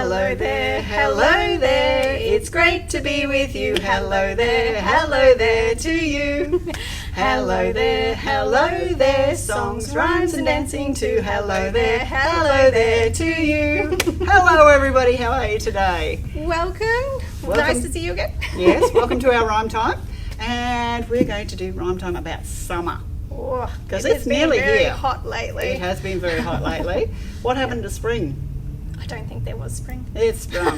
Hello there, it's great to be with you. Hello there to you. Hello there, songs, rhymes and dancing too. Hello there to you. Hello everybody, how are you today? Welcome. Nice to see you again. Yes, welcome to our rhyme time. And we're going to do rhyme time about summer. Because it's nearly very here. Hot lately. It has been very hot lately. What happened to spring? I don't think there was spring. It's sprung.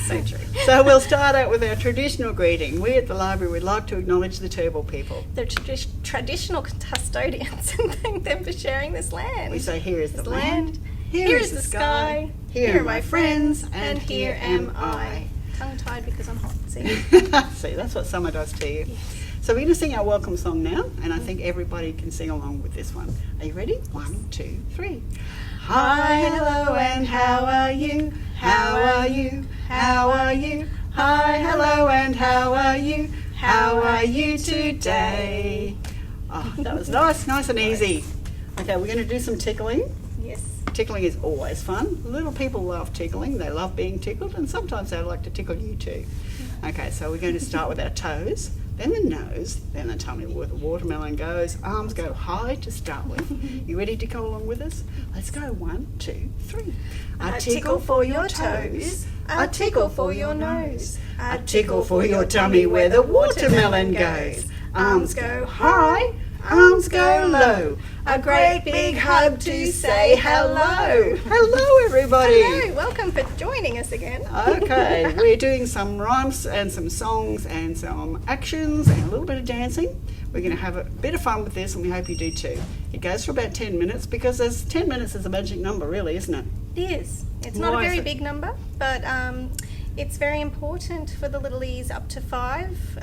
So true. So we'll start out with our traditional greeting. We at the library would like to acknowledge the Turrbal people. The traditional custodians and thank them for sharing this land. We say, here is the This land, here is the sky, here are my friends, and here am I. Tongue-tied because I'm hot. See? See, that's what summer does to you. Yes. So we're going to sing our welcome song now, and I think everybody can sing along with this one. Are you ready? 1, 2, 3. Hi, hello, and how are you? How are you? How are you? Hi, hello, and how are you? How are you today? Oh, that was nice and easy. Okay, we're going to do some tickling. Yes. Tickling is always fun. Little people love tickling. They love being tickled, and sometimes they like to tickle you too. Okay, so we're going to start with our toes, then the nose, then the tummy where the watermelon goes. Arms go high to start with. You ready to go along with us? Let's go. 1, 2, 3. A tickle for your toes, a tickle for your nose, A tickle for your tummy where the watermelon goes. Arms go high, arms go low. A great big hug to say hello. Hello everybody. Hello, welcome for joining us again. Okay, we're doing some rhymes and some songs and some actions and a little bit of dancing. We're going to have a bit of fun with this, and we hope you do too. It goes for about 10 minutes because 10 minutes is a magic number, really, isn't it? It is. It's not a Why is very it? big number, but it's very important for the littlies up to 5.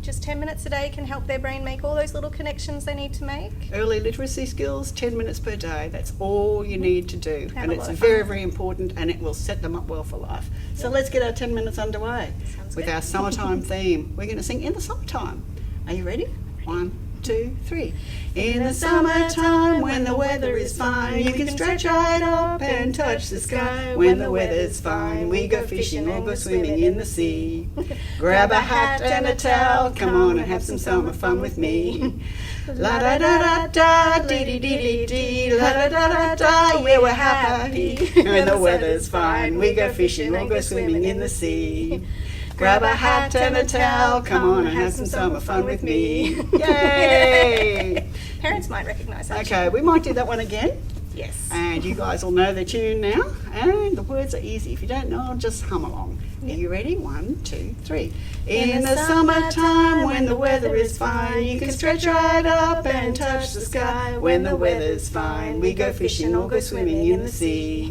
Just 10 minutes a day can help their brain make all those little connections they need to make. Early literacy skills, 10 minutes per day. That's all you need to do. Have And a it's lot of very, fun. very important, and it will set them up well for life. So let's get our 10 minutes underway Sounds with good. our summertime theme. We're going to sing in the summertime. Are you ready? 1, 2, 3. In the summertime when the weather is fine, you can stretch right up and touch the sky. When the weather's fine, we go fishing or go swimming in the sea. Grab a hat and a towel, come on and have some summer fun with me. La da da da da, dee dee dee dee dee, la da da da da, yeah we're happy. When the weather's fine, we go fishing or go swimming in the sea. Grab a hat and a towel, come on and have some summer fun with me. Yay! Parents might recognise that. Okay, we might do that one again. Yes. And you guys will know the tune now. And the words are easy. If you don't know, just hum along. Are you ready? 1, 2, 3. In the summertime when the weather is fine, you can stretch right up and touch the sky. When the weather's fine, we go fishing or go swimming in the sea.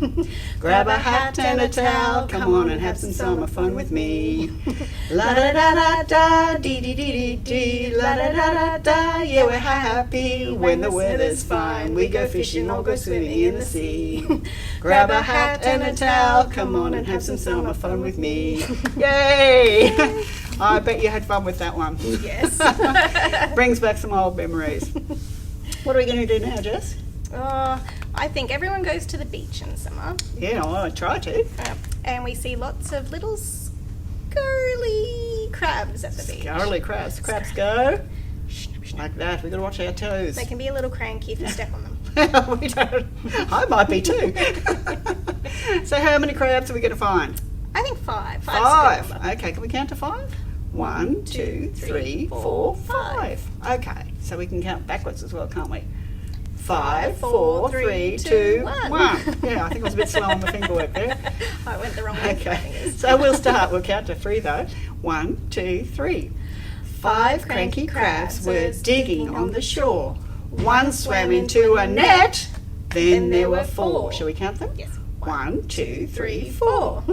Grab a hat and a towel, come on and have some summer fun with me. La da da da da, dee dee dee dee dee, la da da da da, yeah we're happy. When the weather's fine, we go fishing or go swimming in the sea. Grab a hat and a towel, come on and have some summer fun with me. Yay! I bet you had fun with that one. Yes. Brings back some old memories. What are we going to do now, Jess? I think everyone goes to the beach in summer. Yeah, well, I try to. And we see lots of little scurly crabs at the beach. Scarly crabs. Crabs go like that. We've got to watch our toes. They can be a little cranky if you step on them. We don't. I might be too. So how many crabs are we going to find? I think 5. 5. Okay, can we count to 5? 1, 2, 3, 4, 5. Okay, so we can count backwards as well, can't we? 5, 4, 3, 2, 1. Yeah, I think I was a bit slow on the finger work there. I went the wrong way. Okay, so we'll start. We'll count to 3 though. 1, 2, 3. 5 cranky crabs were digging on the shore. One swam into a net, then there were 4. Shall we count them? Yes. 1, 2, 3, 4.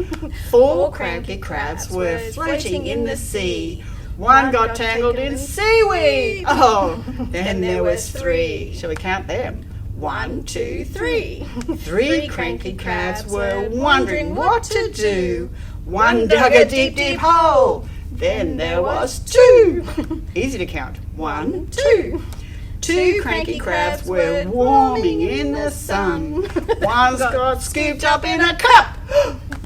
4 cranky crabs were floating in the sea. One got tangled in seaweed. Oh, then there was 3. Shall we count them? 1, 2, 3. 3 cranky crabs were wondering what to do. One dug a deep, deep hole. Then there was 2. Easy to count. 1, 2. Two cranky crabs were warming in the sun. One's got scooped up in a cup.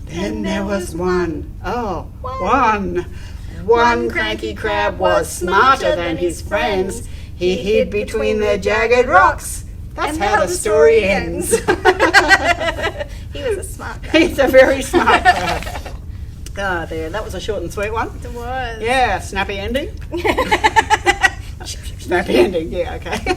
Then there was one. Oh, one. One cranky crab was smarter than his friends. He hid between the jagged rocks. That's how the story ends. He was a smart crab. He's a very smart crab. Ah, there. That was a short and sweet one. It was. Yeah, snappy ending. Snappy ending, yeah, okay.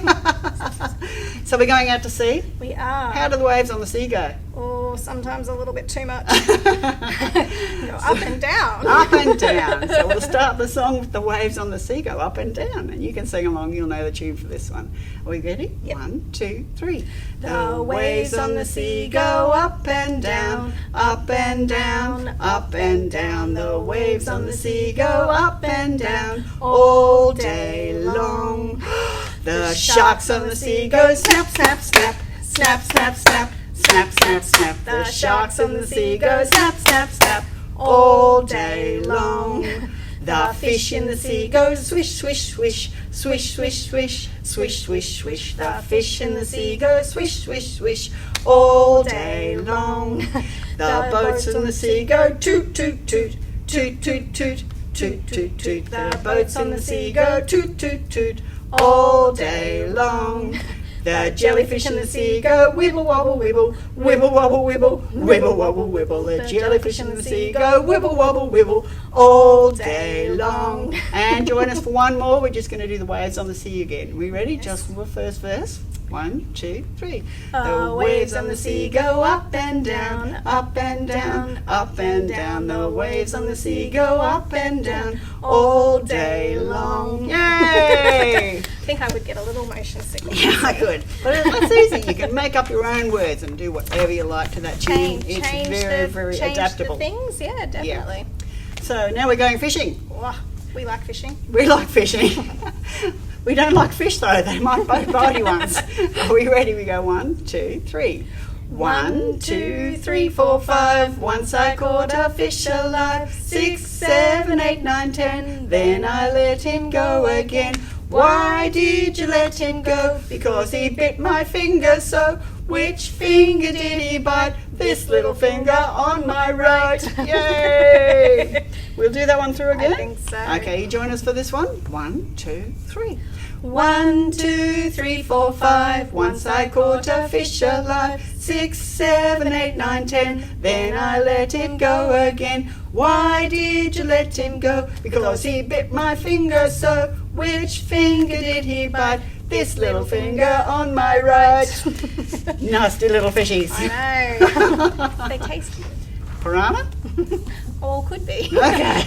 So we're going out to sea? We are. How do the waves on the sea go? Oh, sometimes a little bit too much. Go up and down. Up and down. So we'll start the song with the waves on the sea go up and down. And you can sing along, you'll know the tune for this one. Are we ready? Yep. 1, 2, 3. The waves on the sea go up and down, up and down, up and down. The waves on the sea go up and down all day long. The sharks on the sea go snap, snap, snap, snap, snap, snap, snap, snap, snap. The sharks on the sea go snap, snap, snap all day long. The fish in the sea go swish, swish, swish, swish, swish, swish, swish, swish, swish. The fish in the sea go swish, swish, swish all day long. The boats in the sea go toot, toot, toot, toot, toot, toot, toot, toot, toot. The boats on the sea go toot, toot, toot all day long. The jellyfish in the sea go wibble wobble wibble, wibble wobble wibble, wibble wobble wibble. The jellyfish in the sea go wibble wobble wibble all day long. And join us for one more. We're just going to do the waves on the sea again. We ready? Just for the first verse. 1, 2, 3. The waves on the sea go up and down, up and down, up and down. The waves on the sea go up and down all day long. Yay! I think I would get a little motion sickness. Yeah, I could. But that's easy. You can make up your own words and do whatever you like to that tune. It's very adaptable. Change the things, yeah, definitely. Yeah. So now we're going fishing. Oh, we like fishing. We like fishing. We don't like fish though. They might both body ones. Are we ready? We go 1, 2, 3. 1, 2, 3, 4, 5. Once I caught a fish alive. 6, 7, 8, 9, 10. Then I let him go again. Why did you let him go? Because he bit my finger so. Which finger did he bite? This little finger on my right. Yay! We'll do that one through again. I think so. Okay, you join us for this one. 1, 2, 3. 1, 2, 3, 4, 5. Once I caught a fish alive. 6, 7, 8, 9, 10. Then I let him go again. Why did you let him go? Because he bit my finger so. Which finger did he bite? This little finger on my right. Nasty little fishies. I know. They taste good. Piranha? Or could be. Okay.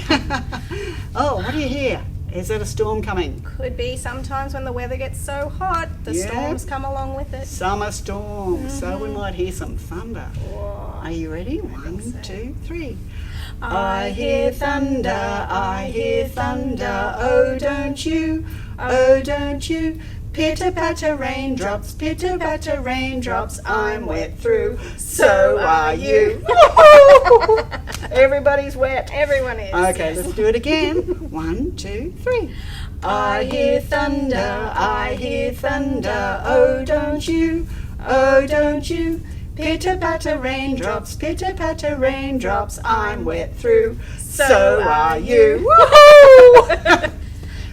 Oh, what do you hear? Is that a storm coming? Could be sometimes when the weather gets so hot, the storms come along with it. Summer storm. So we might hear some thunder. Whoa. Are you ready? 1, 2, 3. I hear thunder, I hear thunder. Oh, don't you? Oh, don't you? Pitter patter raindrops, pitter patter raindrops. I'm wet through. So are you. Everybody's wet. Everyone is. Okay, let's do it again. 1, 2, 3. I hear thunder, I hear thunder. Oh, don't you? Oh, don't you? Pitter patter raindrops, pitter patter raindrops. I'm wet through. So are you. Woohoo!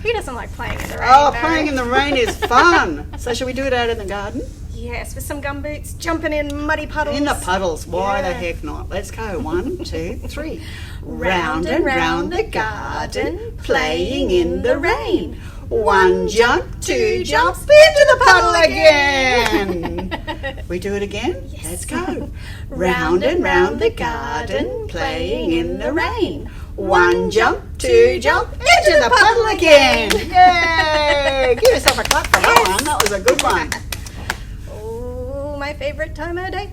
Who doesn't like playing in the rain? Oh, though? playing in the rain is fun. So shall we do it out in the garden? Yes, with some gumboots, jumping in muddy puddles. In the puddles. Why the Yeah. heck not? Let's go. 1, 2, 3. Round and round the garden, playing in the rain. 1 jump, 2 jumps, into the puddle again. We do it again? Yes. Let's go. Round and round the garden, playing in the rain. 1 jump, 2 jump, into the puddle again. Yay! Give yourself a clap for that one. That was a good one. Oh, my favourite time of day.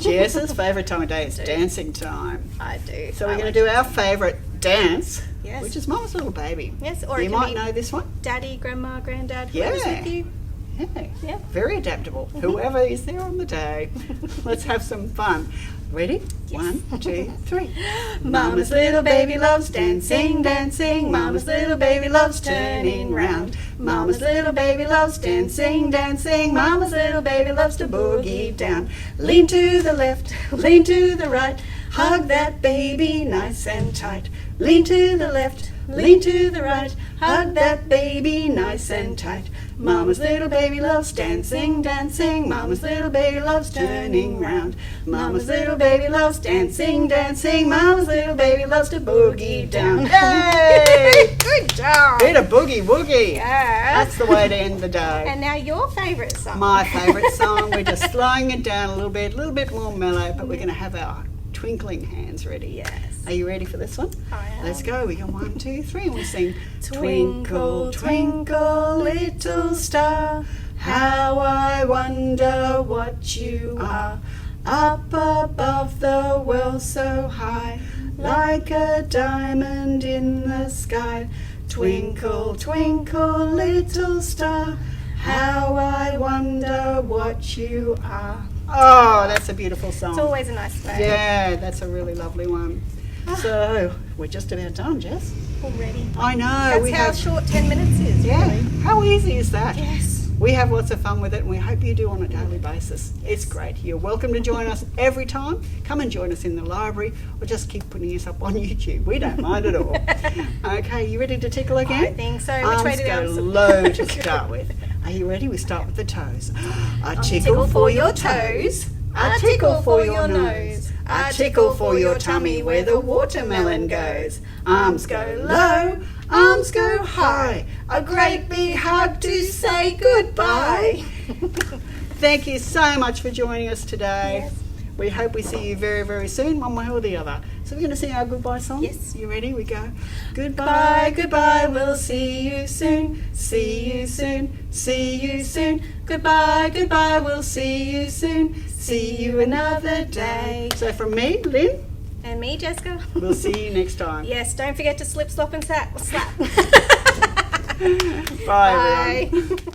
Jess's favourite time of day is dancing time. I do. So we're going to do our favourite dance, Yes. which is Mama's Little Baby. Yes, or You it can might be know this one. Daddy, Grandma, Granddad, Yeah. whoever's with you. Yeah. Yeah. Very adaptable. Whoever is there on the day. Let's have some fun. Ready? Yes. 1, 2, 3. Mama's little baby loves dancing, dancing. Mama's little baby loves turning round. Mama's little baby loves dancing, dancing. Mama's little baby loves to boogie down. Lean to the left, lean to the right. Hug that baby nice and tight. Lean to the left, lean to the right. Hug that baby nice and tight. Mama's little baby loves dancing, dancing. Mama's little baby loves turning round. Mama's little baby loves dancing, dancing. Mama's little baby loves to boogie down. Yay! Good job. Bit of boogie woogie. Yeah. That's the way to end the day. And now your favourite song. My favourite song. We're just slowing it down a little bit more mellow, but we're going to have our twinkling hands ready. Yes. Are you ready for this one? I am. Let's go. We go 1, 2, 3, and we sing. Twinkle, twinkle, little star, how I wonder what you are. Up above the world so high, like a diamond in the sky. Twinkle, twinkle, little star, how I wonder what you are. Oh, that's a beautiful song. It's always a nice day. Yeah, that's a really lovely one. So, we're just about done, Jess. Already. I know. That's we how have, short 10 minutes is, yeah. really. How easy is that? Yes. We have lots of fun with it, and we hope you do on a daily basis. It's great. You're welcome to join us every time. Come and join us in the library, or just keep putting us up on YouTube. We don't mind at all. Okay, you ready to tickle again? I think so. Arms Which way do the go arms low to start with. Are you ready? We start with the toes. A tickle for your toes. A tickle for your nose. A tickle for your tummy where the watermelon goes. Arms go low, arms go high. A great big hug to say goodbye. Thank you so much for joining us today. Yes. We hope we see you very, very soon, one way or the other. So we're going to sing our goodbye song? Yes. You ready? We go. Goodbye, goodbye, we'll see you soon. See you soon, see you soon. Goodbye, goodbye, we'll see you soon. See you another day. So from me, Lynn, And me, Jessica. we'll see you next time. Yes, don't forget to slip, slop and slap. Bye, everyone. Bye.